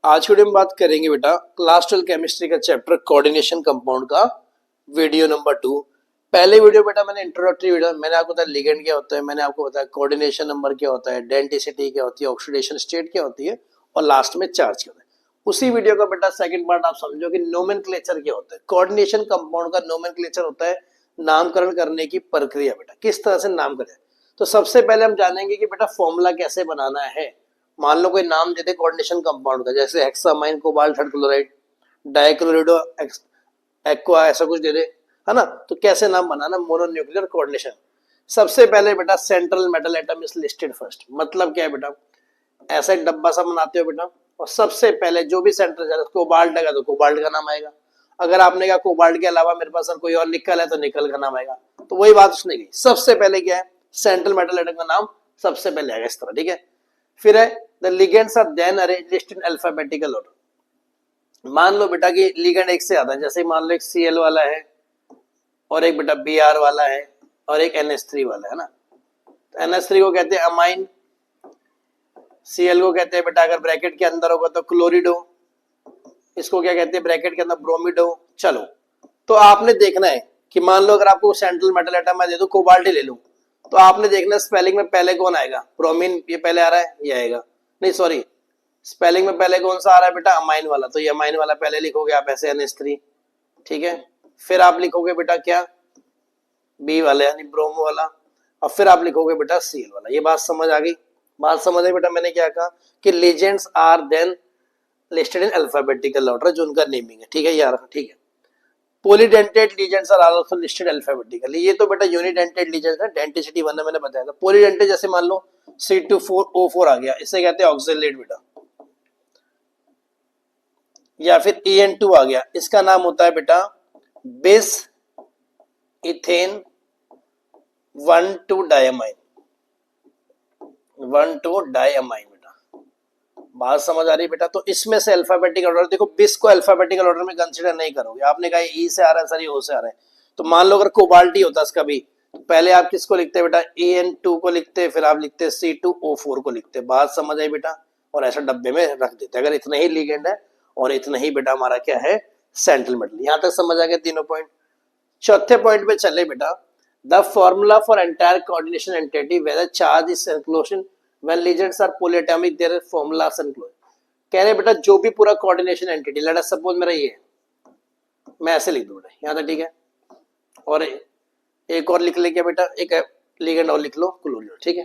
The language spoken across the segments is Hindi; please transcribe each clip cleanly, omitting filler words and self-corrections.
आज की वीडियो में बात करेंगे बेटा क्लास 12 केमिस्ट्री का चैप्टर कोऑर्डिनेशन कंपाउंड का वीडियो नंबर 2। पहले वीडियो बेटा मैंने इंट्रोडक्टरी वीडियो मैंने आपको बताया लिगेंड क्या होता है, मैंने आपको बताया कोऑर्डिनेशन नंबर क्या होता है, डेंसिटी क्या होती है, ऑक्सीडेशन स्टेट क्या होती है और लास्ट में चार्ज क्या होता है। उसी वीडियो का बेटा सेकंड पार्ट आप समझो कि नोमेनक्लेचर क्या होता है। कोऑर्डिनेशन कंपाउंड का नोमेनक्लेचर होता है नामकरण करने की प्रक्रिया। बेटा किस तरह से नाम करें, तो सबसे पहले हम जानेंगे कि बेटा फॉर्मूला कैसे बनाना है। मान लो कोई नाम दे दे कोऑर्डिनेशन कंपाउंड का, जैसे hexaammine cobalt third chloride dichlorido aqua ऐसा कुछ दे दे, है ना। तो कैसे नाम बनाना, मोनोन्यूक्लियर कोऑर्डिनेशन। सबसे पहले बेटा central metal atom is listed first. मतलब क्या है बेटा, ऐसा एक डब्बा सा बनाते हो बेटा और सबसे पहले जो भी सेंट्रल कोबाल्ट है तो कोबाल्ट का नाम आएगा। अगर आपने कहा कोबाल्ट के अलावा मेरे पास कोई और निकल है तो निकल का नाम आएगा। तो वही बात उसने की, सबसे पहले क्या है सेंट्रल मेटल एटम का नाम सबसे पहले आएगा इस तरह, ठीक है। फिर है the ligands are then arranged list in alphabetical order. मान लो बेटा कि लिगेंड एक से आता है, जैसे मान लो एक Cl वाला है और एक बेटा Br वाला है और एक NH3 वाला है ना। तो NH3 को कहते हैं अमाइन, Cl को कहते हैं बेटा अगर ब्रैकेट के अंदर होगा तो क्लोरिडो, इसको क्या कहते हैं ब्रैकेट के अंदर ब्रोमिडो। चलो तो आपने देखना है कि मान लो अगर आपको सेंट्रल मेटल एटम में दे दो कोबाल्ट ही ले लो, तो आपने देखना स्पेलिंग में पहले कौन आएगा, ब्रोमीन ये पहले आ रहा है, ये आएगा। नहीं सॉरी, स्पेलिंग में पहले कौन सा आ रहा है बेटा, अमाइन वाला, तो ये अमाइन वाला पहले लिखोगे आप ऐसे NH3, ठीक है। फिर आप लिखोगे बेटा क्या, बी वाला यानी ब्रोमो वाला, और फिर आप लिखोगे बेटा Cl वाला। ये बात समझ आ गई। बात समझ आई बेटा, मैंने क्या कहा कि ligands are then listed in alphabetical order, जो उनका नेमिंग है, ठीक है यार, ठीक है। Polydentate ligands are also listed alphabetically. ये तो बेटा यूनिडेंटेड लीजेंड्स है, डेंटिसिटी 1 मैंने बताया था। पॉलीडेंटेड जैसे मान लो C2O4 आ गया, इसे कहते हैं ऑक्सलेट बेटा, या फिर En2 आ गया, इसका नाम होता है बेटा बिस इथेन 1,2 डायमाइन, 1,2 डायमाइन बेटा। बात समझ आ रही है बेटा। तो इसमें से अल्फाबेटिक ऑर्डर देखो, बिस को अल्फाबेटिकल ऑर्डर में कंसीडर नहीं करोगे। आपने कहा ई से आ रहा है सर, ये ओ से आ रहा है, तो मान लो अगर कोबाल्ट ही होता इसका भी, तो पहले आप किसको लिखते हैं बेटा, En2 को लिखते, फिर आप लिखते C2O4 को लिखते। बात समझ आई बेटा, और ऐसा डब्बे में रख देते अगर इतना ही लिगेंड है और इतना ही बेटा हमारा क्या है सेंट्रल मेटल। यहां तक समझ आ गया तीनों पॉइंट। चौथे पॉइंट पे चले बेटा, the formula for entire coordination entity whether charge is enclosed when ligands are polyatomic their formula enclosed. कह रहे बेटा जो भी पूरा coordination entity, let us suppose मेरा ये, मैं ऐसे लिख दूं बेटा यहां तक, ठीक है। और एक और लिख ले क्या बेटा, एक लिगेंड और लिख लो क्लोरीन, ठीक है।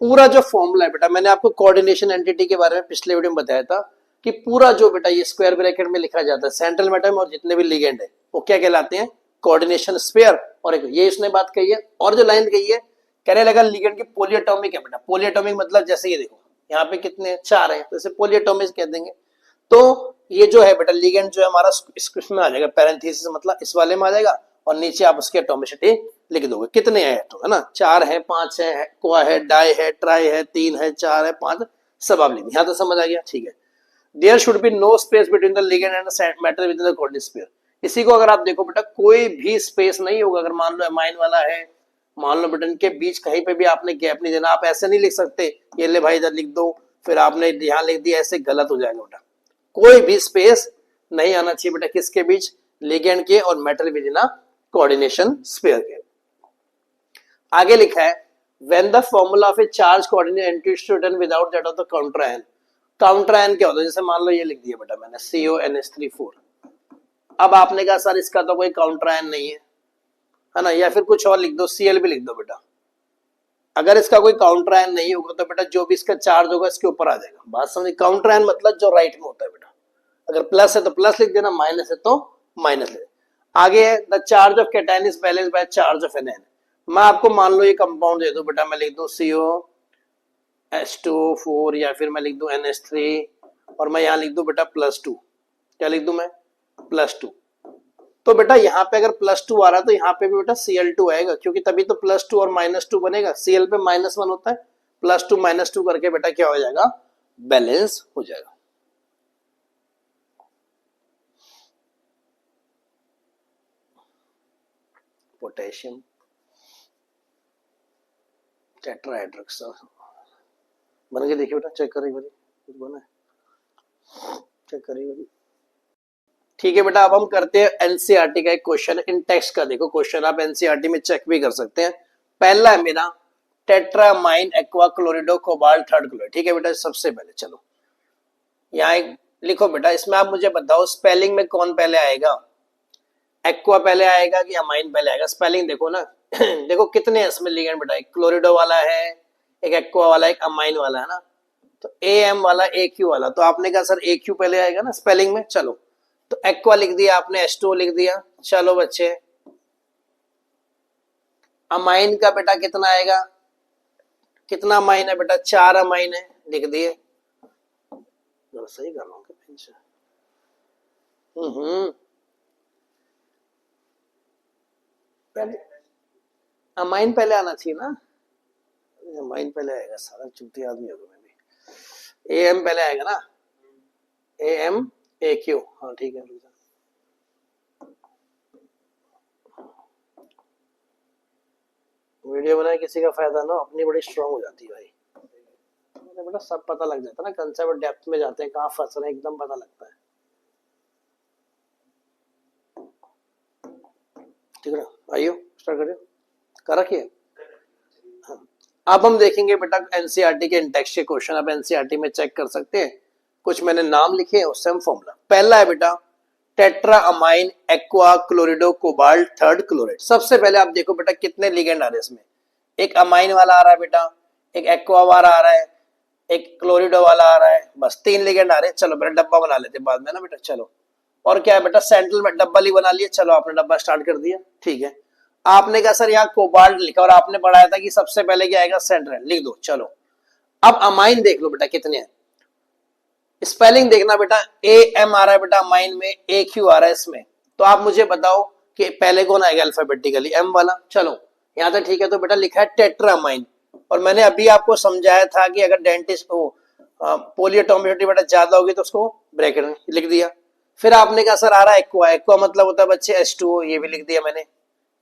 पूरा जो फॉर्मूला है बेटा, मैंने आपको कोऑर्डिनेशन एंटिटी के बारे में पिछले वीडियो में बताया था कि पूरा जो बेटा ये स्क्वायर ब्रैकेट में लिखा जाता है सेंट्रल मेटल और जितने भी लिगेंड है वो क्या कहलाते हैं, कोऑर्डिनेशन स्फीयर। और एक ये इसने बात कही है, और जो लाइन कही है, कहने लगा लिगेंड की पॉलीएटॉमिक है बेटा। पॉलीएटॉमिक मतलब जैसे ये देखो यहाँ पे कितने चार है, तो इसे पॉलीएटॉमिक कह देंगे। तो ये जो है बेटा लिगेंड जो है हमारा इसमें आ जाएगा, पैरेंथेसिस मतलब इस वाले में आ जाएगा, और नीचे आप उसकी एटॉमिसिटी लिख दोगे कितने हैं, तो है ना 4 है, 5 है, क्वा है, डाई है, ट्राई है, 3 है, 4 है, 5, सब आप लिख। यहां तो समझ आ गया, ठीक है। There should be no space between the ligand and metal with the coordinate sphere. इसी को अगर आप देखो बेटा कोई भी स्पेस नहीं होगा। अगर मान लो अमाइन वाला है, मान लो बेटा इनके बीच कहीं पे भी आपने गैप नहीं देना। आप ऐसे नहीं लिख सकते ये ले भाई इधर लिख दो फिर आपने यहां लिख दिया, ऐसे गलत हो जाएगा बेटा। कोई भी स्पेस नहीं आना चाहिए बेटा किसके बीच, लिगेंड के और metal within coordination sphere के। आगे लिखा है when the formula of a charge coordinate entity is written without that of the counter ion. Counter ion क्या होता है, जैसे मान लो ये लिख दिया बेटा मैंने CONH34। अब आपने कहा सर इसका तो कोई काउंटर आयन नहीं है ना, या फिर कुछ और लिख दो, Cl भी लिख दो बेटा। अगर इसका कोई काउंटर आयन नहीं होगा तो बेटा जो भी इसका चार्ज होगा इसके ऊपर आ जाएगा। बात समझ, काउंटर आयन मतलब जो राइट में होता है बेटा। अगर प्लस है तो प्लस लिख देना, माइनस है तो माइनस लिख देना। आगे है the charge of cation is balanced by charge of anion. मैं आपको मान लो ये कंपाउंड दे दूं बेटा, मैं लिख दूं COH2O4 या फिर मैं लिख दूं NH3 और मैं यहां लिख दूं बेटा +2। क्या लिख दूं मैं, +2। तो बेटा यहाँ पे अगर +2 आ रहा है तो यहाँ पे भी बेटा Cl2 आएगा, क्योंकि तभी तो +2 और -2 बनेगा। Cl पे -1 होता है, +2 -2 करके बेटा क्या हो जाएगा, बैलेंस हो जाएगा। पोटेशियम टेट्राहाइड्रोक्साइड बन के देखिए बेटा, चेक करें कुछ बना है। चेक करिए। ठीक है बेटा, अब हम करते हैं एनसीईआरटी का एक क्वेश्चन। इन टेक्स्ट का देखो क्वेश्चन, आप एनसीईआरटी में चेक भी कर सकते हैं। पहला है मेरा टेट्रामाइन aqua chlorido cobalt third chloride. ठीक है बेटा, सबसे पहले चलो यहाँ एक लिखो बेटा, इसमें आप मुझे बताओ स्पेलिंग में कौन पहले आएगा, एक्वा पहले आएगा कि अमाइन पहले आएगा? स्पेलिंग देखो ना देखो कितने हैं इसमें लिगेंड बेटा, एक क्लोरिडो वाला है, एक एक्वा वाला, एक अमाइन वाला है ना, तो ए एम वाला, ए क्यू वाला, तो आपने कहा सर ए क्यू पहले आएगा ना स्पेलिंग में। चलो तो एक्वा लिख दिया आपने, H2O लिख दिया। चलो बच्चे अमाइन का बेटा कितना आएगा, कितना अमाइन है बेटा, 4 अमाइन है, लिख दिए। सही कर रहा हूँ अमाइन पहले आना चाहिए ना, अमाइन पहले आएगा, सारा चुपती आदमी होगा मैं भी। ए एम पहले आएगा ना, ए एम ए क्यू, हाँ ठीक है। वीडियो बनाए किसी का फायदा ना, अपनी बड़ी स्ट्रांग हो जाती है भाई, बेटा सब पता लग जाता है ना, कंसेप्ट डेप्थ में जाते हैं, कहाँ फंस रहे हैं एकदम पता लगता है। ठीक है, आइयो स्टार्ट करिए, कर रखिए। अब हम देखेंगे बेटा एनसीईआरटी के इंटेक्स्ट के क्वेश्चन, अब एनसीईआरटी में चेक कर सकते हैं, कुछ मैंने नाम लिखे हैं उससे हम फॉर्मूला। पहला है बेटा tetraammine aqua chlorido cobalt third chloride. सबसे पहले आप देखो बेटा कितने लिगेंड आ रहे हैं इसमें, एक अमाइन वाला आ रहा है बेटा, एक एक्वा वाला आ रहा है, एक क्लोरिडो वाला आ रहा है, बस 3 लिगेंड आ रहे हैं। चलो बेटा डब्बा बना लेते बाद में ना बेटा। चलो और क्या है बेटा, सेंट्रल में डब्बा ही बना लिया। चलो आपने डब्बा स्टार्ट कर दिया, ठीक है। आपने कहा सर यहाँ कोबाल्ट लिखा और आपने पढ़ाया था कि सबसे पहले क्या आएगा, सेंट्रल, लिख दो। चलो अब अमाइन देख लो बेटा कितने हैं, स्पेलिंग देखना बेटा, ए एम आ रहा है बेटा अमाइन में, ए क्यू आ रहा है इसमें, तो आप मुझे बताओ कि पहले कौन आएगा अल्फाबेटिकली, एम वाला। चलो यहां तक ठीक है, तो बेटा लिखा है टेट्रामाइन, और मैंने अभी आपको समझाया था कि अगर डेंटिस्ट को पोलियोटोमिसिटी बेटा ज्यादा होगी तो उसको ब्रैकेट में लिख दिया। फिर आपने कहा सर आ रहा है एक्वा, एक्वा मतलब होता है बच्चे H2O, ये भी लिख दिया मैंने,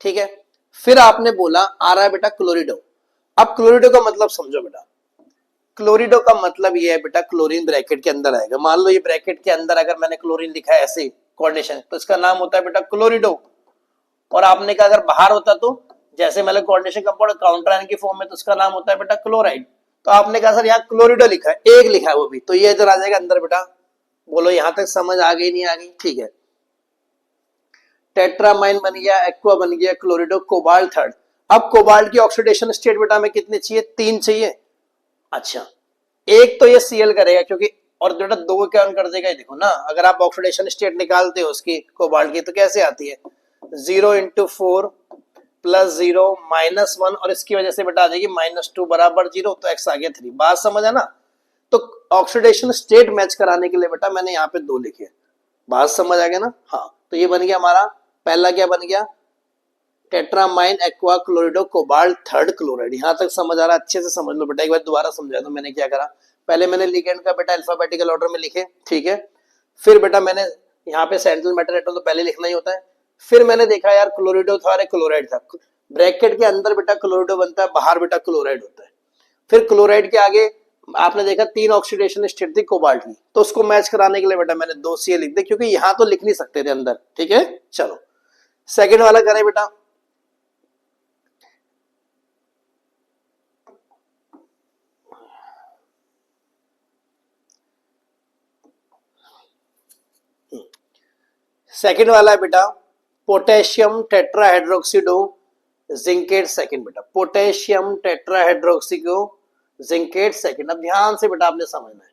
ठीक है। फिर आपने बोला आ रहा है बेटा क्लोरिडो। अब क्लोरिडो का मतलब समझो बेटा, क्लोरिडो का मतलब ये है बेटा क्लोरीन ब्रैकेट के अंदर आएगा। मान लो ये ब्रैकेट के अंदर अगर मैंने क्लोरीन लिखा है ऐसे कोऑर्डिनेशन, तो इसका नाम होता है बेटा क्लोरिडो। और आपने कहा अगर बाहर होता तो जैसे मैंने कोऑर्डिनेशन कंपाउंड काउंटर आयन की फॉर्म में, तो उसका नाम होता है बेटा क्लोराइड। तो आपने कहा सर यहाँ क्लोरिडो लिखा है, एक लिखा है वो भी, तो ये इधर आ जाएगा अंदर बेटा। बोलो यहां तक समझ आ गई नहीं आ गई? ठीक है, टेट्रामाइन बन गया, एक्वा बन गया, क्लोरिडो, कोबाल्ट थर्ड। अब कोबाल्ट की ऑक्सीडेशन स्टेट बेटा में कितने चाहिए, 3 चाहिए। अच्छा एक तो ये Cl करेगा क्योंकि, और बेटा 2 क्या कर देगा, देखो ना, अगर आप ऑक्सीडेशन स्टेट निकालते हो उसकी कोबाल्ट की तो कैसे आती है, 0 × 4 + 0 -1, और इसकी वजह से बेटा आ जाएगी -2 बराबर 0, तो x आ गया 3। बात समझ है ना? तो ऑक्सीडेशन स्टेट मैच कराने के लिए बेटा मैंने यहाँ पे 2 लिखे, बात समझ आ गया ना? हाँ, तो ये बन गया हमारा पहला, क्या बन गया, टेट्रामाइन aqua chlorido cobalt third chloride. यहां तक समझ आ रहा है? अच्छे से समझ लो बेटा, एक बार दोबारा समझा दो। मैंने क्या करा, पहले मैंने लिगेंड का बेटा अल्फाबेटिकल ऑर्डर में लिखे, ठीक है। फिर बेटा मैंने यहाँ पे सेंट्रल मेटल एटम तो पहले लिखना ही होता है। फिर मैंने देखा यार क्लोरिडो था और क्लोराइड था, ब्रैकेट के अंदर बेटा क्लोरिडो बनता है, बाहर बेटा क्लोराइड होता है। फिर क्लोराइड के आगे आपने देखा 3 ऑक्सीडेशन स्टेट थी कोबाल्ट की, तो उसको मैच कराने के लिए बेटा मैंने 2 Ca लिख दिए, क्योंकि यहां तो लिख नहीं सकते थे अंदर, ठीक है। चलो सेकेंड वाला करें बेटा, सेकेंड वाला है बेटा पोटेशियम टेट्राहाइड्रोक्सिडो जिंकेट सेकेंड। बेटा पोटेशियम टेट्राहाइड्रोक्सिडो जिंकेट सेकेंड। अब ध्यान से बेटा आपने समझना है,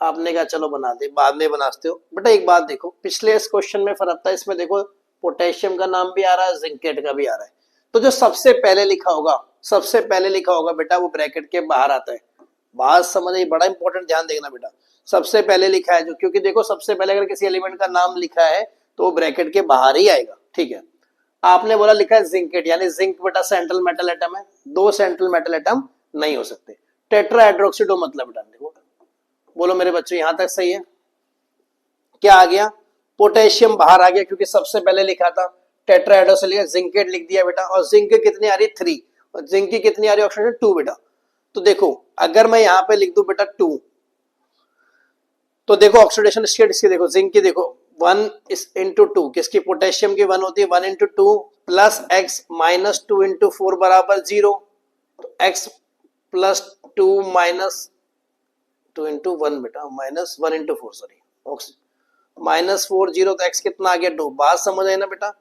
आपने कहा चलो बना दे, बाद में बनाते हो बेटा। एक बात देखो, पिछले इस क्वेश्चन में फर्क था, इसमें देखो पोटेशियम का नाम भी आ रहा है, जिंकेट का भी आ रहा है। तो जो सबसे पहले लिखा होगा, सबसे पहले लिखा होगा बेटा वो ब्रैकेट के बाहर आता है। बात समझ आई? बड़ा इंपॉर्टेंट, ध्यान देखना बेटा, सबसे पहले लिखा है जो, क्योंकि देखो सबसे पहले अगर किसी एलिमेंट का नाम लिखा है तो वो ब्रैकेट के बाहर ही आएगा, ठीक है। आपने बोला लिखा है जिंकेट, यानी जिंक बेटा सेंट्रल मेटल एटम है, 2 सेंट्रल मेटल एटम नहीं हो सकते। टेट्राहाइड्रोक्सिडो मतलब बेटा देखो, बोलो मेरे बच्चों यहां तक सही है? क्या आ गया, पोटेशियम बाहर आ गया क्योंकि सबसे पहले लिखा था, टेट्राहाइड्रो से लिखा, जिंकेट लिख दिया बेटा, और जिंक कितनी आ रही है 3, और जिंक की कितनी आ रही है ऑक्सीडेशन 2 बेटा। तो देखो अगर मैं यहां पे लिख दूं बेटा 2, तो देखो ऑक्सीडेशन स्टेट इसकी देखो, जिंक की देखो 1:2, किसकी, पोटेशियम की 1 होती है, 1:2 प्लस एक्स माइनस 2:4 बराबर 0, तो एक्स प्लस 2 माइनस 2:1 बेटा, माइनस 1:4 सॉरी, माइनस 4 0, तो एक्स कितना आ गया 2। बात समझ आई ना बेटा,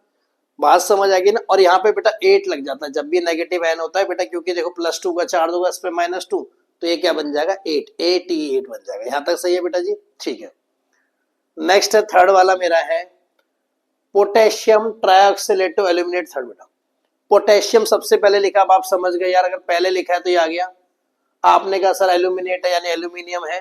बात समझ आ गई ना। और यहाँ पे बेटा 8 लग जाता है जब भी नेगेटिव आयन होता है बेटा, क्योंकि देखो +2 का चार्ज होगा इस पे -2, तो ये क्या बन जाएगा 8 बन जाएगा। यहाँ तक सही है बेटा जी, ठीक है। नेक्स्ट है थर्ड वाला मेरा है पोटेशियम ट्राइऑक्सिलेट एल्यूमिनेट थर्ड बेटा। पोटेशियम सबसे पहले लिखा, अब आप समझ गए यार, अगर पहले लिखा है तो ये आ गया। आपने कहा सर एल्यूमिनेट है यानी एल्यूमिनियम है।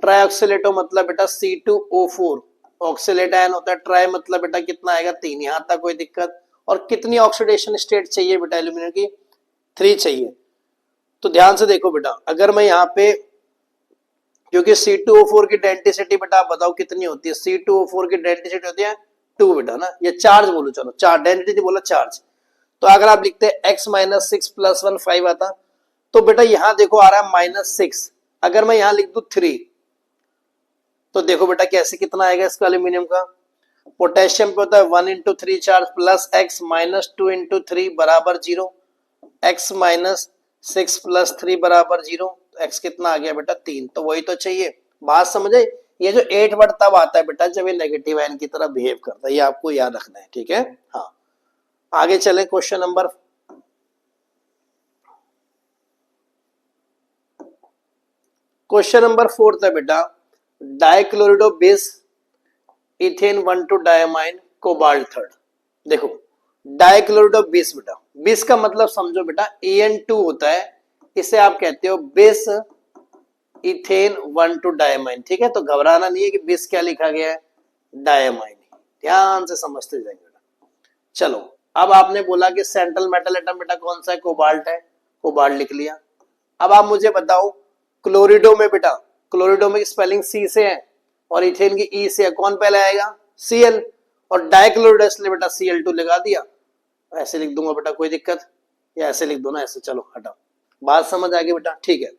ट्राइऑक्सिलेटो मतलब बेटा C2O4, ऑक्सीलेट आयन होता है। ट्राई मतलब बेटा कितना आएगा 3, यहां तक कोई दिक्कत। और कितनी ऑक्सीडेशन स्टेट चाहिए बेटा एल्यूमिनियम की, 3 चाहिए। तो ध्यान से देखो बेटा, अगर मैं यहाँ पे, क्योंकि C2O4 की डेंसिटी बेटा आप बताओ कितनी होती है, C2O4 की डेंसिटी होती है 2 बेटा ना, ये चार्ज बोलो, चलो चार्ज, डेंसिटी बोला चार्ज। तो अगर आप लिखते हैं x माइनस 6 प्लस 1 5 आता, तो बेटा यहां देखो आ रहा है -6, अगर मैं यहां लिख दू 3, तो देखो बेटा कैसे कितना आएगा इसका एल्यूमिनियम का। पोटेशियम पे होता है 1:3 चार्ज प्लस x माइनस 2:3 बराबर 0, x माइनस 6 प्लस 3 बराबर 0, तो x कितना आ गया बेटा 3, तो वही तो चाहिए। बात समझे, ये जो 8 वर्ड तब आता है बेटा जब ये नेगेटिव आयन की तरह बिहेव करता है, ये आपको याद रखना है, ठीक है। हाँ, आगे चले क्वेश्चन नंबर, क्वेश्चन नंबर 4 है बेटा, डाइक्लोरिडो base ethane 1,2 diamine cobalt third. देखो डाइक्लोरिडो बेस बेटा, बेस का मतलब समझो बेटा En2 होता है, इसे आप कहते हो बेस इथेन 1,2 डायमाइन, ठीक है। तो घबराना नहीं है कि बेस क्या लिखा गया है, डायमाइन, ध्यान से समझते जाएंगे बेटा। चलो अब आपने बोला कि सेंट्रल मेटल एटम बेटा कौन सा है, कोबाल्ट है, कोबाल्ट लिख लिया। अब आप मुझे बताओ क्लोरिडो में बेटा, क्लोरिडो में स्पेलिंग सी से है और इथेन की ई से है, कौन पहले आएगा, Cl। और डाइक्लोरिडो इसलिए बेटा Cl2 लगा दिया, ऐसे लिख दूंगा बेटा, कोई दिक्कत, या ऐसे लिख दो ना, ऐसे, चलो हटाओ। बात समझ आ गई बेटा, ठीक है।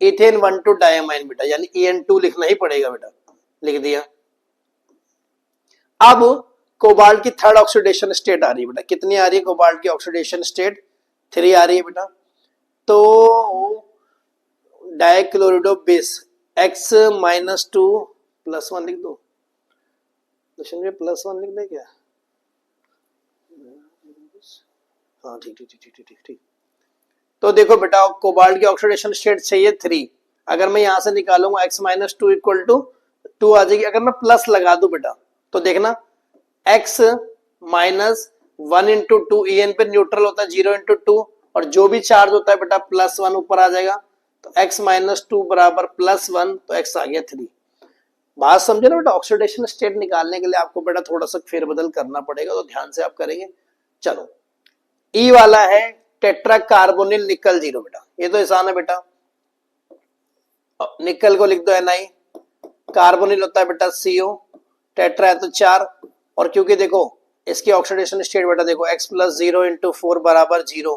इथेन 1,2 डायमाइन बेटा यानी En2 लिखना ही पड़ेगा बेटा, लिख दिया। अब कोबाल्ट की थर्ड ऑक्सीडेशन स्टेट आ रही है बेटा, कितनी आ रही है कोबाल्ट की ऑक्सीडेशन स्टेट, 3 आ रही है बेटा। तो डाइक्लोरिडो बेस x माइनस 2 प्लस 1 लिख दो, +1 लिख दे क्या, हाँ ठीक ठीक ठीक ठीक ठीक ठीक। तो देखो बेटा कोबाल्ट की ऑक्सीडेशन स्टेट चाहिए 3, अगर मैं यहां से निकालूंगा x माइनस 2 इक्वल टू 2 आ जाएगी। अगर मैं प्लस लगा दूं बेटा तो देखना x माइनस 1:2, En पे न्यूट्रल होता है 0:2, और जो भी चार्ज होता है बेटा +1 ऊपर आ जाएगा, तो x माइनस 2 बराबर +1, तो x आ गया 3। बात समझे ना बेटा, ऑक्सीडेशन स्टेट निकालने के लिए आपको बेटा थोड़ा सा फेरबदल करना पड़ेगा, तो ध्यान से आप करेंगे। चलो ई वाला है टेट्रा कार्बोनिल निकल 0 बेटा, ये तो आसान है बेटा, निकल को लिख दो Na, कार्बोनिल होता है बेटा CO, टेट्रा है तो 4, और क्योंकि देखो इसकी ऑक्सीडेशन स्टेट बेटा देखो x प्लस 0:4 बराबर 0,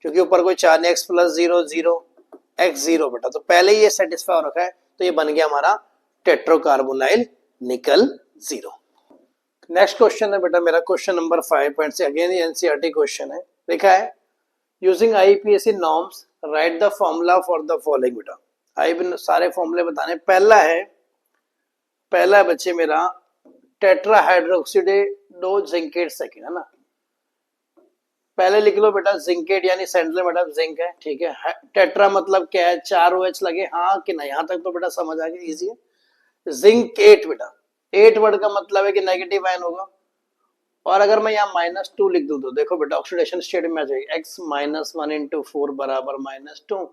क्योंकि ऊपर कोई 4 नहीं, x प्लस 0 0 x 0 बेटा, तो पहले ही ये सेटिस्फाई हो रखा है, तो ये बन गया हमारा टेट्रोकार्बोनाइल निकल 0। नेक्स्ट क्वेश्चन है बेटा मेरा क्वेश्चन नंबर 5 से, अगेन एनसीईआरटी क्वेश्चन है, लिखा है using IUPAC norms write the formula for the following बेटा। आई सारे फॉर्मूले बताने, पहला है बच्चे मेरा टेट्रा हाइड्रोक्सीडो जिंकेट सेकेंड है ना, पहले लिख लो बेटा जिंकेट यानी सेंट्रल मेटल जिंक है, ठीक है। टेट्रा मतलब क्या है, 4 OH लगे, हाँ कि नहीं, यहां तक तो बेटा समझ आ गया, इजी है। जिंकेट बेटा 8 वर्ड का मतलब है कि नेगेटिव आयन होगा, और अगर मैं यहाँ -2 लिख दूं तो देखो बेटा ऑक्सीडेशन स्टेट में आ जाएगी, x माइनस 1:4 बराबर -2,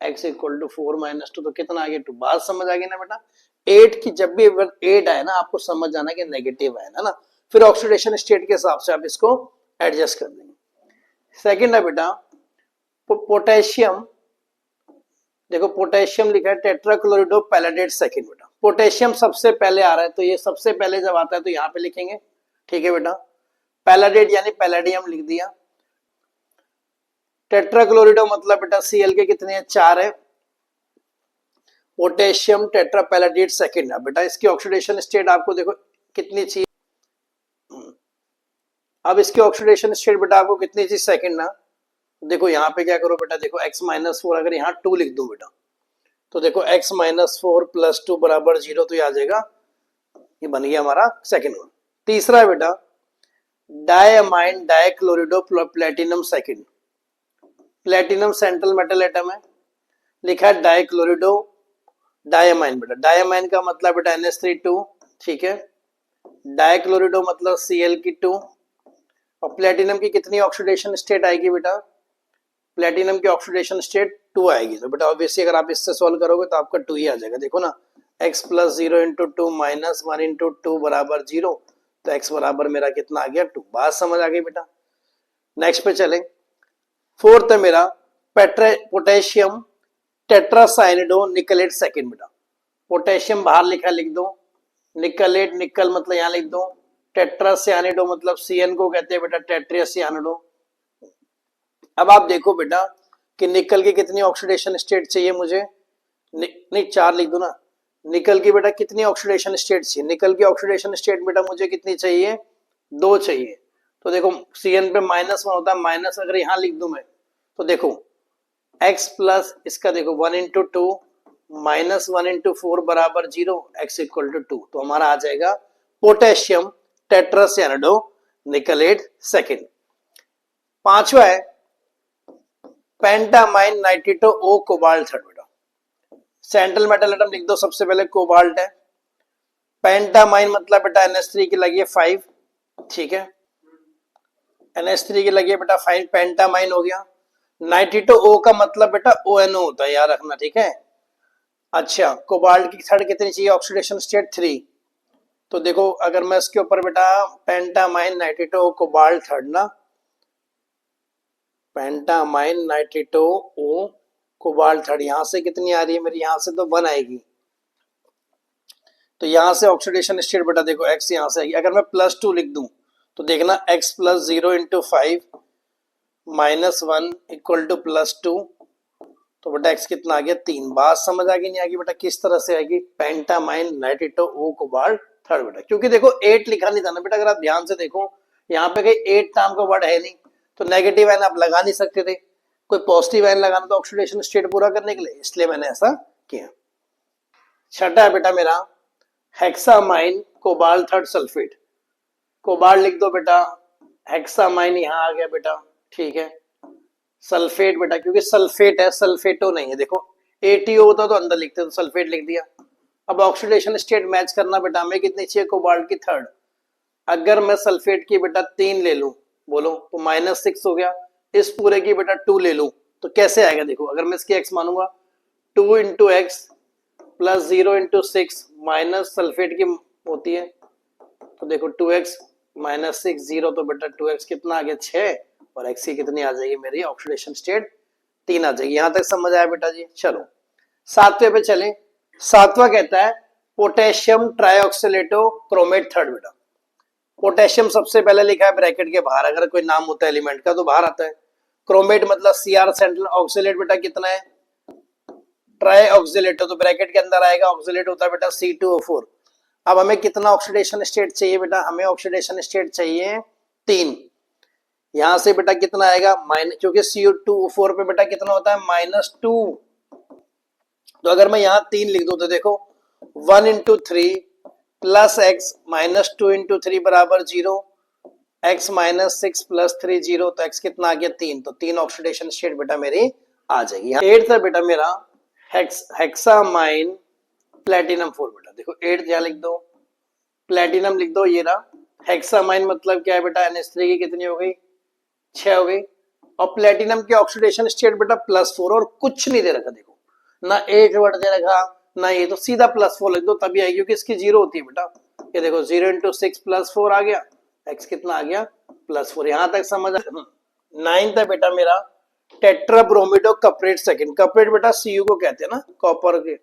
x इक्वल टू 4 -2, तो कितना आ गया 2। बात समझ आ गई ना बेटा, 8 की जब भी 8 आए ना आपको समझ जाना कि नेगेटिव आयन है ना, फिर ऑक्सीडेशन स्टेट के हिसाब से आप इसको एडजस्ट कर देंगे। सेकेंड है बेटा पोटेशियम, देखो पोटेशियम लिखा है टेट्राक्लोरिडो पैलेडेट सेकेंड बेटा, पोटेशियम सबसे पहले आ रहा है, तो ये सबसे पहले जब आता है तो यहाँ पे लिखेंगे, ठीक है बेटा। पैलेडेट यानी पैलेडियम लिख दिया। टेट्राक्लोरिडो मतलब बेटा Cl के कितने हैं, 4 है। Potassium tetrapalladate second. अब बेटा इसकी ऑक्सीडेशन स्टेट आपको देखो कितनी चाहिए, अब इसकी ऑक्सीडेशन स्टेट बेटा आपको कितनी चाहिए सेकंड ना। देखो यहाँ पे क्या करो बेटा, देखो x माइनस फोर, अगर यहाँ 2 लिख दूं बेटा तो देखो x माइनस फोर प्लस 2 बराबर 0, तो ये आ जाएगा, ये बन गया हमारा सेकंड वन। तीसरा है बेटा diamine डाइक्लोरिडो platinum second. Platinum central metal atom है, लिखा है डाइक्लोरिडो डायमाइन। बेटा डायमाइन का मतलब बेटा NH3 ठीक है, डाइक्लोरिडो मतलब Cl की 2, और प्लेटिनम की कितनी ऑक्सीडेशन स्टेट आएगी बेटा, प्लेटिनम की ऑक्सीडेशन स्टेट 2 आएगी। तो बेटा ऑब्वियसली अगर आप इससे सॉल्व करोगे तो आपका 2 ही आ जाएगा। देखो ना x plus 0 into 2 minus 1 into 2 बराबर 0, तो x बराबर मेरा कितना आ गया 2। बात समझ आ गई बेटा। नेक्स्ट पे चले, फोर्थ है मेरा पोटेशियम टेट्रासाइनिडो निकलेट सेकंड। बेटा पोटेशियम बाहर लिखा लिख दो, निकलेट निकल मतलब यहाँ लिख दो, टेट्रासाइनिडो मतलब CN को कहते हैं बेटा टेट्रासाइनिडो। अब आप देखो बेटा कि निकल की कितनी ऑक्सीडेशन स्टेट चाहिए मुझे, नहीं 4 लिख दो ना। निकल की बेटा कितनी ऑक्सीडेशन स्टेट चाहिए, निकल की ऑक्सीडेशन स्टेट बेटा मुझे कितनी चाहिए, 2 चाहिए। तो देखो Cn पे -1 होता है, माइनस अगर यहाँ लिख दूं मैं तो देखो x प्लस इसका देखो 1 इंटू 2 माइनस 1 इंटू 4 बराबर 0, x इक्वल टू 2। तो हमारा आ जाएगा पोटेशियम टेट्रासाइनिडो निकलेट सेकंड। पांचवा है पेंटामाइन नाइट्रेटो ओ कोबाल्ट थर्ड। बेटा सेंट्रल मेटल एटम लिख दो, सबसे पहले कोबाल्ट है, पेंटामाइन मतलब बेटा NH3 की लगी है 5, ठीक है, NH3 की लगी है बेटा 5, पेंटामाइन हो गया। नाइट्रेटो ओ का मतलब बेटा ONO होता है, याद रखना, ठीक है। अच्छा कोबाल्ट की थर्ड कितनी चाहिए ऑक्सीडेशन स्टेट 3। तो देखो अगर मैं इसके ऊपर बेटा पेंटामाइन नाइट्रेटो कोबाल्ट थर्ड ना, पेंटामाइन नाइट्रेटो ओ कोबाल्ट थर्ड, यहां से कितनी आ रही है मेरी, यहां से तो 1 आएगी, तो यहां से ऑक्सीडेशन स्टेट बेटा देखो x यहां से आएगी। अगर मैं +2 लिख दूं तो देखना x plus 0 into 5 minus 1 equal to +2, तो बेटा x कितना आ गया 3। बात समझ आ गई नहीं आएगी बेटा, किस तरह से आएगी, पेंटामाइन नाइट्रेटो ओ कोबाल्ट थर्ड। बेटा क्योंकि देखो 8 लिखा नहीं था ना बेटा, अगर आप ध्यान से देखो यहाँ पे कहीं 8 नाम का वर्ड है नहीं, तो नेगेटिव आयन आप लगा नहीं सकते थे, कोई पॉजिटिव आयन लगाना तो ऑक्सीडेशन स्टेट पूरा करने के लिए, इसलिए मैंने ऐसा किया। छठा है बेटा मेरा हेक्सामाइन कोबाल्ट थर्ड सल्फेट। कोबाल्ट लिख दो बेटा, हेक्सामाइन यहाँ आ गया बेटा, ठीक है। सल्फेट बेटा क्योंकि सल्फेट है, सल्फेटो नहीं है, देखो ATO होता तो अंदर लिखते तो सल्फेट लिख दिया। अब ऑक्सीडेशन स्टेट मैच करना बेटा, हमें कितनी चाहिए कोबाल्ट की थर्ड। अगर मैं सल्फेट की बेटा 3 ले लूं बोलो तो -6 हो गया, इस पूरे की बेटा 2 ले लूं तो कैसे आएगा, देखो अगर मैं इसकी x मानूंगा 2 into x plus 0 into 6 minus sulphate की होती है, तो देखो 2x माइनस 6 0, तो बेटा 2x कितना आ गया 6, और x की कितनी आ जाएगी मेरी ऑक्सीडेशन स्टेट 3 आ जाएगी। यहां तक समझ आया बेटा जी। चलो सातवें पे चले, सातवां कहता है पोटेशियम ट्राइऑक्सिलेटो क्रोमेट थर्ड। बेटा पोटेशियम सबसे पहले लिखा है ब्रैकेट के बाहर, अगर कोई नाम होता है एलिमेंट का तो बाहर आता है। क्रोमेट मतलब Cr सेंट्रल, ऑक्सिलेट बेटा कितना है ट्राई ऑक्सिलेटो, तो ब्रैकेट के अंदर आएगा, ऑक्सिलेट होता है बेटा C2O4। अब हमें कितना ऑक्सीडेशन स्टेट चाहिए बेटा, हमें ऑक्सीडेशन स्टेट चाहिए 3। यहां से बेटा कितना आएगा माइनस, क्योंकि CO2O4 पे बेटा कितना होता है -2, तो अगर मैं यहाँ 3 लिख दूं तो देखो 1 into 3 plus x minus 2 into 3 बराबर 0, x माइनस 6 प्लस 3 0, तो x कितना आ गया 3, तो 3 ऑक्सीडेशन स्टेट बेटा मेरी आ जाएगी। 8th है बेटा मेरा हेक्सामाइन प्लेटिनम 4। बेटा देखो 8th यहाँ लिख दो, प्लेटिनम लिख दो, ये रहा। हेक्सामाइन मतलब क्या है बेटा, NH3 की कितनी हो गई 6 हो गई, और प्लेटिनम की ऑक्सीडेशन स्टेट बेटा +4, और कुछ नहीं दे रखा, देखो ना 8 वर्ड दे रखा ना ये, तो सीधा +4 लिख दो तभी आएगी, क्योंकि इसकी 0 होती है बेटा। ये देखो 0 इंटू 6 +4 आ गया, x कितना आ गया +4। यहां तक समझ। 9th है बेटा मेरा टेट्राब्रोमिडो कपरेट सेकंड। कपरेट बेटा Cu को कहते हैं ना, कॉपर के।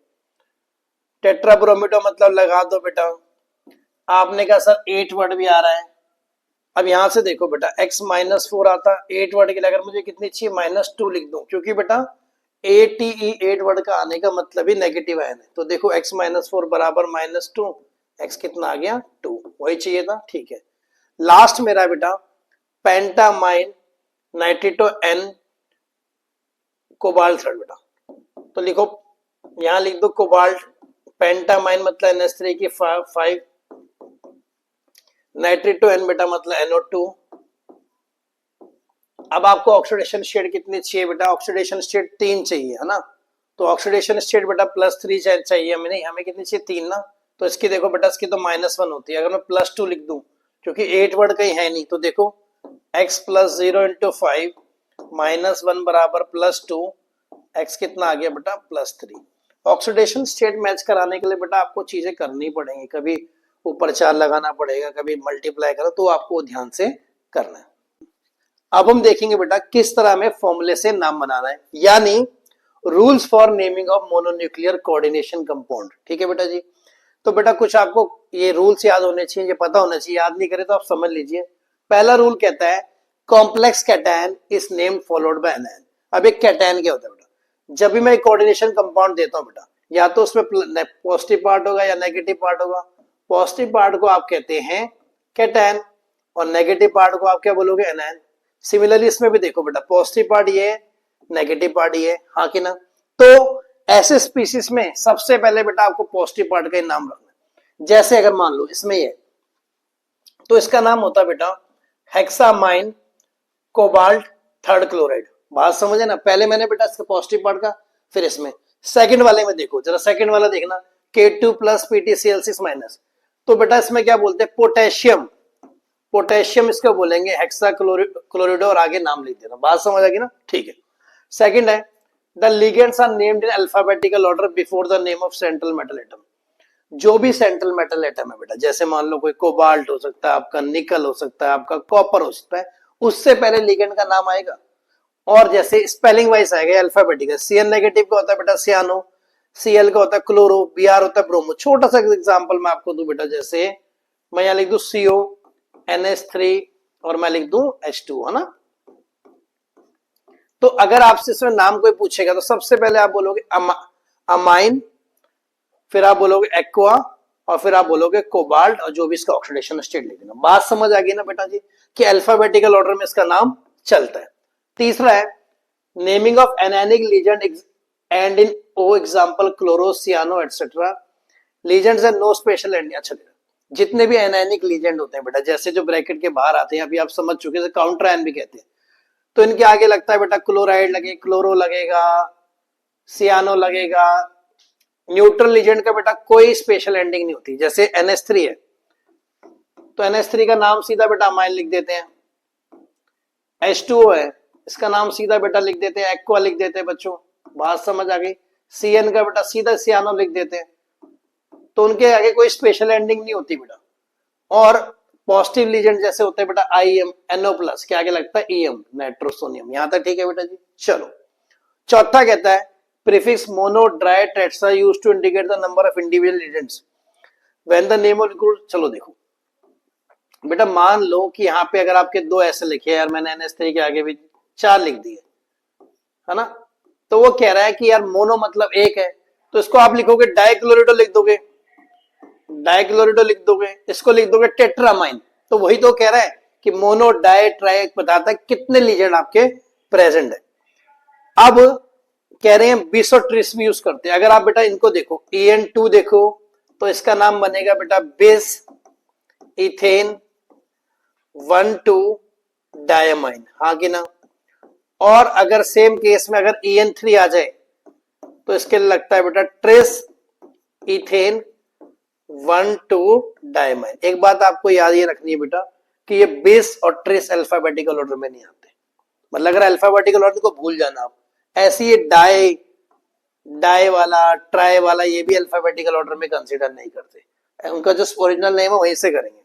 टेट्राब्रोमिडो मतलब लगा दो बेटा, आपने कहा सर 8 वर्ड भी आ रहा है। अब यहां से देखो बेटा x -4 आता 8 वर्ड के लिए, अगर मुझे कितनी चाहिए -2 लिख दूं, क्योंकि बेटा ATE 8 वर्ड का आने का मतलब ही नेगेटिव आयन है। तो देखो x-4 बराबर -2, x कितना आ गया 2, वही चाहिए था, ठीक है। लास्ट मेरा बेटा पेंटामाइन नाइट्रेटो N कोबाल्ट थर्ड बेटा, तो लिखो यहां लिख दो कोबाल्ट, पेंटामाइन मतलब NH3 की 5, नाइट्रेटो N बेटा मतलब NO2। अब आपको ऑक्सीडेशन स्टेट कितनी चाहिए बेटा, ऑक्सीडेशन स्टेट 3 चाहिए है ना, तो ऑक्सीडेशन स्टेट बेटा +3 चाहिए हमें, नहीं हमें कितनी चाहिए 3 ना, तो इसकी देखो बेटा इसकी तो -1 होती है, अगर मैं +2 लिख दूं क्योंकि 8 वर्ड कहीं है नहीं, तो देखो x + 0 × 5 -1 बराबर +2, x कितना आ गया बेटा +3। ऑक्सीडेशन स्टेट मैच कराने के लिए बेटा आपको चीजें करनी पड़ेंगी, कभी ऊपर 4 लगाना पड़ेगा, कभी मल्टीप्लाई करो, तो आपको ध्यान से करना है। अब हम देखेंगे बेटा किस तरह में फॉर्मूले से नाम बनाना है, यानी rules for naming of mononuclear coordination compound. ठीक है बेटा जी, तो बेटा कुछ आपको ये रूल्स याद होने चाहिए, ये पता होना चाहिए, याद नहीं करे तो आप समझ लीजिए। पहला रूल कहता है complex cation is named followed by anion. अब एक कैटायन क्या होता है बेटा, जब भी मैं कोऑर्डिनेशन कंपाउंड देता हूं बेटा, या तो उसमें पॉजिटिव पार्ट होगा या नेगेटिव पार्ट होगा। पॉजिटिव पार्ट को आप कहते हैं कैटायन और नेगेटिव पार्ट को आप क्या बोलोगे एनायन। सिमिलरली इसमें भी देखो बेटा पॉजिटिव पार्ट ये है, नेगेटिव पार्ट ये है, हाँ कि ना। तो ऐसे स्पीसीज में सबसे पहले बेटा आपको पॉजिटिव पार्ट का ही नाम रखना है। जैसे अगर मान लो इसमें ये, तो इसका नाम होता है बेटा हेक्सामाइन कोबाल्ट थर्ड क्लोराइड। बात समझे ना, पहले मैंने बेटा इसका पॉजिटिव पार्ट का, फिर इसमें सेकंड वाले में देखो जरा, सेकंड वाला देखना K2 + PtCl6-, तो बेटा इसमें क्या बोलते हैं पोटेशियम, पोटेशियम इसको बोलेंगे हेक्सा क्लोरिडो और आगे नाम लिख देना। बात समझ आ गई ना, ठीक है। सेकंड है the ligands are named in alphabetical order before the name of central metal atom. जो भी सेंट्रल मेटल एटम है बेटा, जैसे मान लो कोई कोबाल्ट हो सकता है आपका, निकल हो सकता है आपका, कॉपर हो सकता है, उससे पहले लिगेंड का नाम आएगा। और जैसे स्पेलिंग वाइज आएगा अल्फाबेटिकल, Cl नेगेटिव का होता है बेटा सियानो, Cl का होता है क्लोरो, Br होता है ब्रोमो। छोटा सा एग्जांपल मैं आपको दूं बेटा, जैसे मैं यहां लिख दूं CO NH3 और मैं लिख दूं H2, है ना। तो अगर आपसे इसमें नाम कोई पूछेगा तो सबसे पहले आप बोलोगे अमाइन, फिर आप बोलोगे एक्वा, और फिर आप बोलोगे कोबाल्ट, और जो भी इसका ऑक्सीडेशन स्टेट लिख देना। बात समझ आ गई ना बेटा जी, कि अल्फाबेटिकल ऑर्डर में इसका नाम चलता है। तीसरा है naming of anionic ligand end in o example chloro, cyano etcetera. Ligands end no special end. अच्छा, जितने भी एनायनिक लीजेंड होते हैं बेटा, जैसे जो ब्रैकेट के बाहर आते हैं, अभी आप समझ चुके हैं, काउंटर आयन भी कहते हैं, तो इनके आगे लगता है बेटा क्लोराइड लगे, क्लोरो लगेगा, सियानो लगेगा। न्यूट्रल लीजेंड का बेटा कोई स्पेशल एंडिंग नहीं होती। जैसे NH3 है तो NH3 का नाम सीधा बेटा अमाइन लिख देते हैं। H2O है, इसका नाम सीधा बेटा लिख देते हैं एक्वा लिख देते हैं बच्चों। बात समझ आ गई। Cn का बेटा सीधा सियानो लिख देते हैं, तो उनके आगे कोई स्पेशल एंडिंग नहीं होती बेटा। और पॉजिटिव लीजेंड जैसे होते हैं बेटा IM NO+ के आगे लगता है EM नाइट्रोसोनियम। यहां तक ठीक है बेटा जी। चलो चौथा कहता है prefix mono di tetra used to indicate the number of individual ligands when the name of group. चलो देखो बेटा, मान लो कि यहाँ पे अगर आपके 2 ऐसे लिखे यार, मैंने NH3 के आगे भी 4 लिख दिए, है ना, तो वो कह रहा है कि यार मोनो मतलब एक है, तो इसको आप लिखोगे डाइक्लोरिडो लिख दोगे, डाइक्लोरिडो लिख दोगे, इसको लिख दोगे टेट्रामाइन। तो वही तो कह रहा है कि मोनो डाई ट्राई बताता है कितने लीजेंड आपके प्रेजेंट है। अब कह रहे हैं बिस और ट्रिस भी यूज करते हैं। अगर आप बेटा इनको देखो EN2 देखो, तो इसका नाम बनेगा बेटा बिस इथेन 1,2 डायमाइन, हाँ कि ना। और अगर सेम केस में अगर EN3 आ जाए तो इसके लिए लगता है बेटा ट्रेस इथेन 1,2 डायमाइन। एक बात आपको याद ये रखनी है बेटा कि ये बेस और ट्रेस अल्फाबेटिकल ऑर्डर में नहीं आते, मतलब अगर अल्फाबेटिकल ऑर्डर को भूल जाना आप। ऐसी ये डाई, डाई वाला, ट्राई वाला, ये भी अल्फाबेटिकल ऑर्डर में कंसीडर नहीं करते, उनका जो ओरिजिनल नेम है वहीं से करेंगे।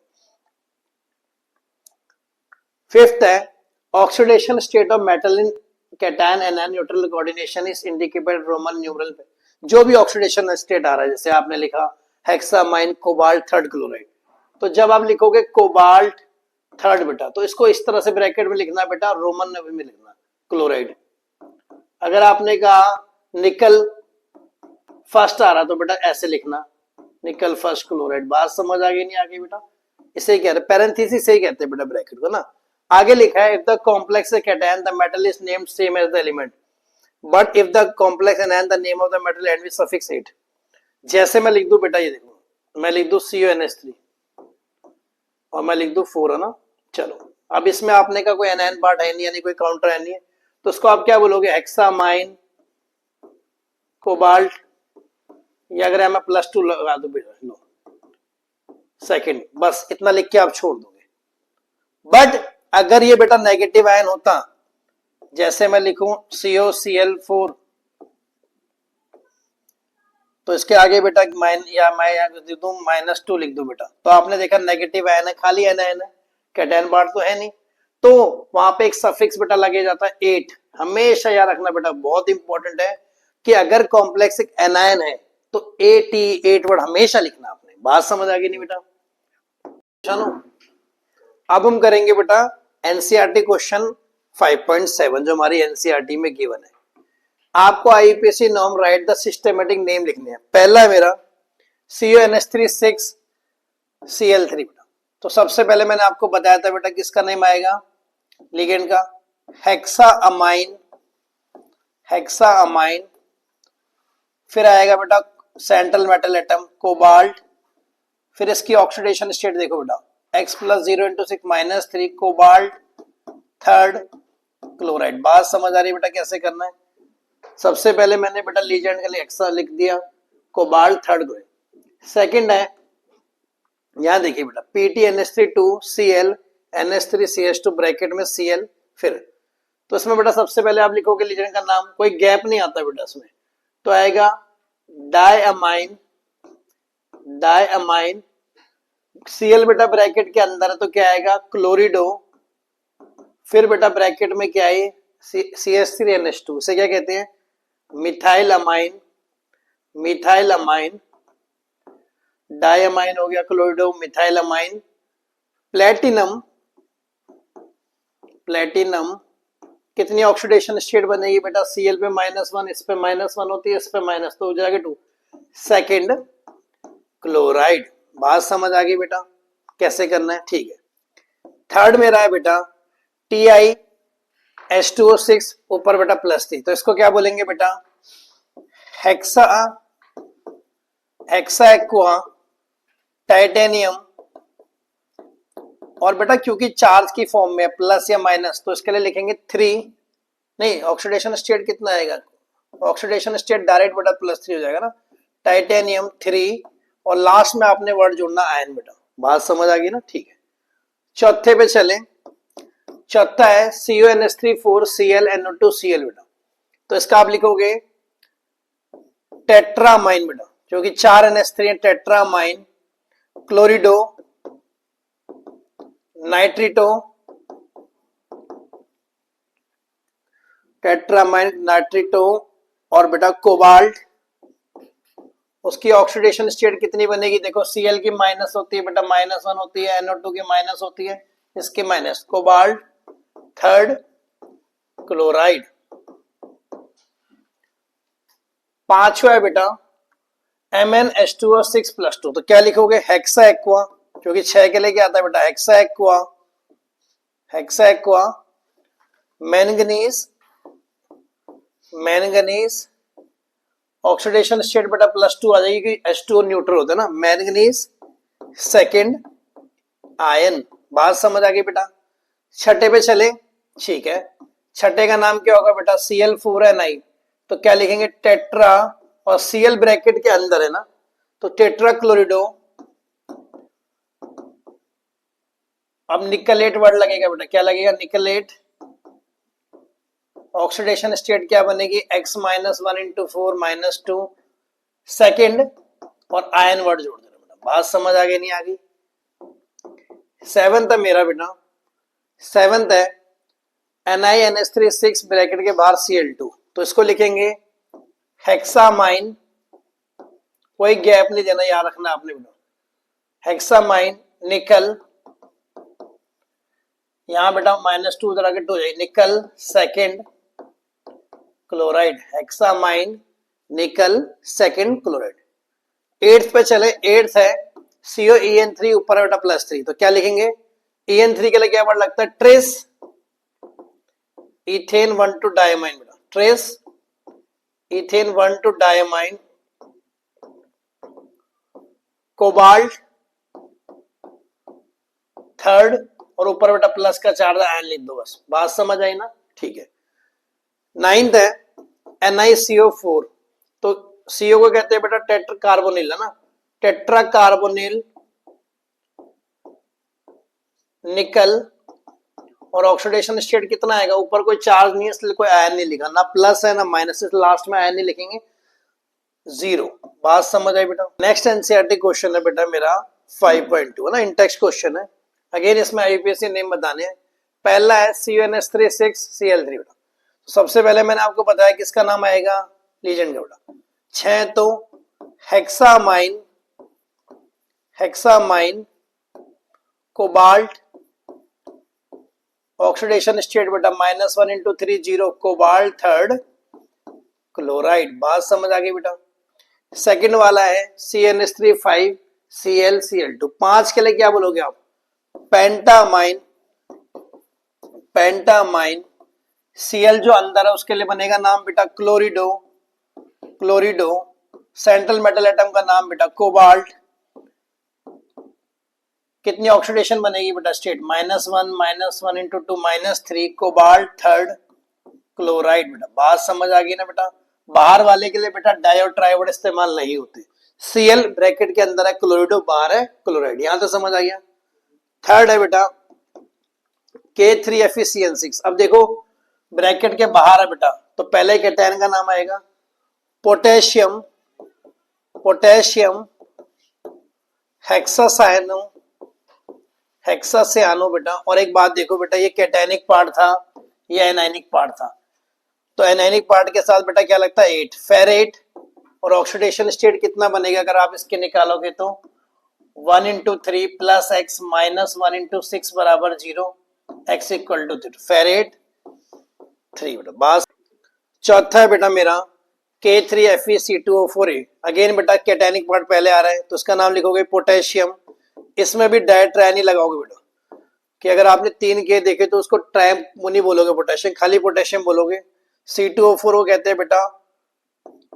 फिफ्थ है oxidation state of metal in cation anion neutral coordination is indicated Roman numeral पे। जो भी ऑक्सीडेशन स्टेट आ रहा है, जैसे आपने लिखा हेक्सामाइन कोबाल्ट थर्ड क्लोराइड, तो जब आप लिखोगे कोबाल्ट थर्ड बेटा, तो इसको इस तरह से ब्रैकेट में लिखना बेटा, रोमन में लिखना क्लोराइड। अगर आपने कहा निकल फर्स्ट आ रहा तो बेटा ऐसे लिखना, निकल फर्स्ट क्लोराइड। बात समझ आ गई नहीं आ गई बेटा? इसे कह रहे पैरेंथेसिस से ही कहते हैं बेटा ब्रैकेट को ना। आगे लिखा है if the complex cation the metal is named same as the element but if the complex anion the name of the metal end with suffix 8। जैसे मैं लिख दूं बेटा, ये देखो मैं लिख दूं CuNH3 और मैं लिख दूं 4 है ना। चलो अब इसमें आपने का कोई एनायन पार्ट है नहीं, यानी कोई काउंटर है नहीं है, तो उसको आप क्या बोलोगे, हेक्सामाइन कोबाल्ट, या अगर मैं +2 लगा दूं बेटा लो सेकंड, बस इतना लिख के आप छोड़ दोगे। बट अगर ये बेटा नेगेटिव आयन होता, जैसे मैं लिखूं COCl4, तो इसके आगे बेटा या मैं लिख दूं -2 लिख दूं बेटा, तो आपने देखा नेगेटिव आयन है, खाली एनायन है, कैटायन पार्ट तो है नहीं, तो वहां पे एक सफिक्स बेटा लगे जाता है 8। हमेशा याद रखना बेटा, बहुत इंपॉर्टेंट है कि अगर कॉम्प्लेक्स एक एनायन है तो 8 वर्ड हमेशा लिखना आपने। बात समझ आ गई नहीं बेटा? चलो अब हम करेंगे बेटा एनसीईआरटी क्वेश्चन 5.7 जो हमारी एनसीईआरटी में गिवन है। आपको IPC norm right the systematic name लिखने हैं। पहला है मेरा CuNH3 6Cl3 बेटा, तो सबसे पहले मैंने आपको बताया था बेटा किसका नेम आएगा, लिगेंड का, हेक्साअमाइन, हेक्साअमाइन। फिर आएगा बेटा सेंट्रल मेटल एटम कोबाल्ट, फिर इसकी ऑक्सीडेशन स्टेट देखो बेटा X + 0 × 6 -3 कोबाल्ट थर्ड क्लोराइड। बात समझ आ रही है बेटा कैसे करना है? सबसे पहले मैंने बेटा लीजेंड के लिए एक्सा लिख दिया, कोबाल्ट थर्ड क्लोराइड। सेकंड है, यहां देखिए बेटा PtNH3 2Cl NH3CH2 ब्रैकेट में Cl, फिर तो इसमें बेटा सबसे पहले आप लिखोगे लीजेंड का नाम, कोई गैप नहीं आता बेटा इसमें, तो आएगा डायअमाइन, डायअमाइन Cl बेटा ब्रैकेट के अंदर है तो क्या आएगा क्लोरिडो, फिर बेटा ब्रैकेट में क्या है CH3NH2, इसे क्या कहते हैं मिथाइलअमाइन, मिथाइलअमाइन, डायअमाइन हो गया क्लोरिडो, मिथाइलअमाइन। प्लेटिनम, प्लेटिनम कितनी ऑक्सीडेशन स्टेट बनेगी बेटा, Cl पे -1, इस पे -1 होती है, इस पे माइनस, तो हो जाएगा 2 सेकंड क्लोराइड। बात समझ आ गई बेटा कैसे करना है? ठीक है। थर्ड मेरा है बेटा TiH2O6 ऊपर बेटा +3, तो इसको क्या बोलेंगे बेटा हेक्सा, हेक्सा एक्वा टाइटेनियम, और बेटा क्योंकि चार्ज की फॉर्म में प्लस या माइनस तो इसके लिए लिखेंगे 3, नहीं ऑक्सीडेशन स्टेट कितना आएगा, ऑक्सीडेशन स्टेट डायरेक्ट बेटा +3 हो जाएगा ना, टाइटेनियम 3, और लास्ट में आपने वर्ड जोड़ना आयन बेटा। बात समझ आ गई ना? ठीक है। चौथे पे चलें, चौथा है CuNH3 4Cl NO2Cl बेटा, तो इसका आप लिखोगे टेट्रामाइन बेटा, क्योंकि 4 NH3 है, टेट्रामाइन, क्लोरिडो, नाइट्रिटो, टेट्रामाइन नाइट्रिटो, और बेटा कोबाल्ट। उसकी ऑक्सीडेशन स्टेट कितनी बनेगी देखो, Cl की माइनस होती है बेटा, -1 होती है, NO2 की माइनस होती है, इसकी माइनस, कोबाल्ट थर्ड क्लोराइड। पांचवा है बेटा MnH2O6 + 2, तो क्या लिखोगे हेक्सा एक्वा, क्योंकि 6 के लिए क्या आता है बेटा hexa aqua, hexa aqua, manganese, manganese oxidation state बेटा +2 आ जाएगी क्योंकि H2O न्यूट्रल होता है ना, मैंगनीज सेकंड आयन। बात समझ आ गई बेटा? छठे पे चले, ठीक है, छठे का नाम क्या होगा बेटा Cl4Ni, तो क्या लिखेंगे टेट्रा, और Cl ब्रैकेट के अंदर है ना, तो टेट्रा क्लोरिडो। अब निकलेट वर्ड लगेगा बेटा, क्या लगेगा निकलेट, ऑक्सीडेशन स्टेट क्या बनेगी X -1 × 4 -2 सेकंड, और आयन वर्ड जोड़ देना बेटा। बात समझ आ गई नहीं आ गई? सेवंथ है मेरा बेटा, सेवंथ है NiNH3 6 ब्रैकेट के बाहर Cl2, तो इसको लिखेंगे हेक्सामाइन, कोई गैप नहीं देना, याद रखना आपने बेटा, हेक्सामाइन निकल, यहां बेटा -2 उधर आके 2 हो जाएगी, निकल सेकंड क्लोराइड, हेक्सामाइन, निकल, सेकंड क्लोराइड। 8th पे चले, 8th है COEN3 ऊपर बेटा +3, तो क्या लिखेंगे EN3 के लिए क्या वर्ड लगता है, ट्रेस इथेन 1 2 डायमाइन बेटा, trace ethane 1 2 diamine, cobalt third, और ऊपर बेटा प्लस का 4 आयन लिख दो, बस बात समझ आई ना, ठीक है। 9th है NiCO4, तो CO को कहते हैं बेटा टेट्रा कार्बोनिल, है ना, टेट्रा कार्बोनिल निकल, और ऑक्सीडेशन स्टेट कितना आएगा, ऊपर कोई चार्ज नहीं है इसलिए कोई आयन नहीं लिखा, ना प्लस है ना माइनस है, लास्ट में आयन नहीं लिखेंगे, 0। बात समझ आई बेटा। नेक्स्ट एनसीईआरटी क्वेश्चन है बेटा मेरा 5.2, है ना, इंटेक्स क्वेश्चन है। अगेन इसमें आईपीएससी नेम बताने हैं। पहला है CONH3 6Cl3 बेटा, सबसे पहले मैंने आपको बताया किसका नाम आएगा, लीजेंड का बेटा। 6 तो हेक्सामाइन, हेक्सामाइन, कोबाल्ट, ऑक्सीडेशन स्टेट बेटा -1 × 3 0, कोबाल्ट थर्ड क्लोराइड। बात समझ आ गई बेटा। सेकंड वाला है CnH3 5ClCl2, 5 के लिए क्या बोलोगे आप, पेंटामाइन, पेंटामाइन, Cl जो अंदर है उसके लिए बनेगा नाम बेटा क्लोरिडो, क्लोरिडो, सेंट्रल मेटल एटम का नाम बेटा कोबाल्ट, कितनी ऑक्सीडेशन बनेगी बेटा स्टेट -1 × 2 -3, कोबाल्ट थर्ड क्लोराइड बेटा। बात समझ आ गई ना बेटा। बाहर वाले के लिए बेटा डाई और ट्राइवोड इस्तेमाल नहीं होते, Cl ब्रैकेट के अंदर है क्लोरिडो, बाहर है क्लोराइड, यहां तो समझ आ गया। थर्ड है बेटा K3FeCN6, अब देखो ब्रैकेट के बाहर है बेटा, तो पहले केटायन का नाम आएगा पोटेशियम, पोटेशियम हेक्सासायनो, हेक्सासियानो बेटा। और एक बात देखो बेटा, ये कैटायनिक पार्ट था, ये एनायनिक पार्ट था, तो एनायनिक पार्ट के साथ बेटा क्या लगता है 8 फेरेट, और ऑक्सीडेशन स्टेट कितना बनेगा अगर आप इसके निकालोगे तो 1 × 3 + x -1 × 6 बराबर 0, x = 3, फेरेट 3 बेटा। बस चौथा है बेटा मेरा K3FeC2O4, अगेन बेटा कैटायनिक पार्ट पहले आ रहा है तो उसका नाम लिखोगे पोटेशियम, इसमें भी डायट्राय नहीं लगाओगे बेटा, कि अगर आपने 3 के देखे तो उसको ट्राई नहीं बोलोगे पोटेशियम, खाली पोटेशियम बोलोगे। C2O4 को कहते हैं बेटा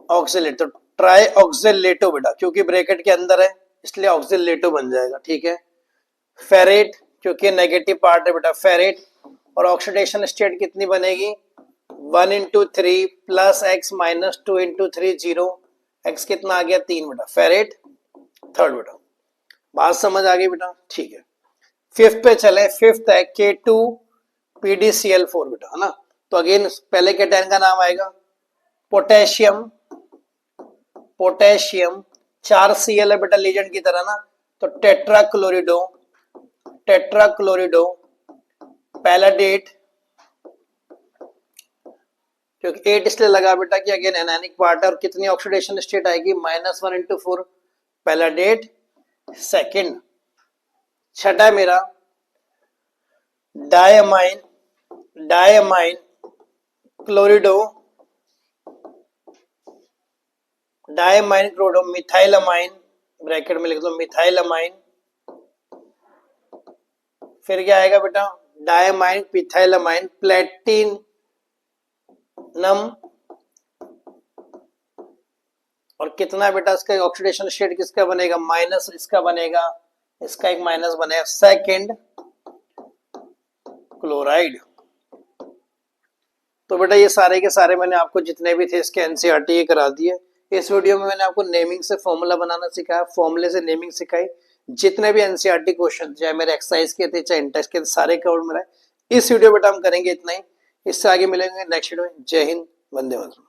ऑक्सिलेट, तो ट्राई ऑक्सिलेटो बेटा, क्योंकि ब्रैकेट के अंदर है इसलिए ऑक्सिलेटो बन जाएगा, ठीक है। फेरेट क्योंकि नेगेटिव पार्ट है बेटा, फेरेट, और ऑक्सीडेशन स्टेट कितनी बनेगी 1 × 3 + x -2 × 3 0, x कितना आ गया 3 बेटा, फेरेट थर्ड बेटा। बात समझ आ गई बेटा, ठीक है। 5th पे चले, 5th है K2PdCl4 बेटा, है ना, तो अगेन पहले कैटायन का नाम आएगा पोटेशियम, पोटेशियम, 4 Cl है बेटा लीजेंड की तरह ना, तो टेट्राक्लोरिडो, टेट्राक्लोरिडो, पैलाडेट, क्योंकि 8 इसलिए लगा बेटा कि अगेन एनायनिक पार्ट है, और कितनी ऑक्सीडेशन स्टेट आएगी -1 × 4, पैलाडेट सेकंड। छठा मेरा डायमाइन, डायमाइन क्लोरिडो, डायमाइन क्लोरिडो, मिथाइलमाइन, ब्रैकेट में लिख दो मिथाइलमाइन, फिर क्या आएगा बेटा डायमाइन पिथाइलमाइन, प्लेटिनम, और कितना बेटा इसका ऑक्सीडेशन स्टेट किसका बनेगा माइनस, इसका बनेगा, इसका एक माइनस बनेगा, सेकंड क्लोराइड। तो बेटा ये सारे के सारे मैंने आपको जितने भी थे इसके एनसीईआरटी करा दिए। इस वीडियो में मैंने आपको नेमिंग से फॉर्मूला बनाना सिखाया, फॉर्मूले से नेमिंग सिखाई, जितने भी एनसीईआरटी क्वेश्चन चाहे मेरे एक्सरसाइज के थे चाहे इंटेक्स के थे सारे कवर मिलाए। इस वीडियो बेटा हम करेंगे इतना ही, इससे आगे मिलेंगे नेक्स्ट वीडियो में। जय हिंद, वंदे मातरम।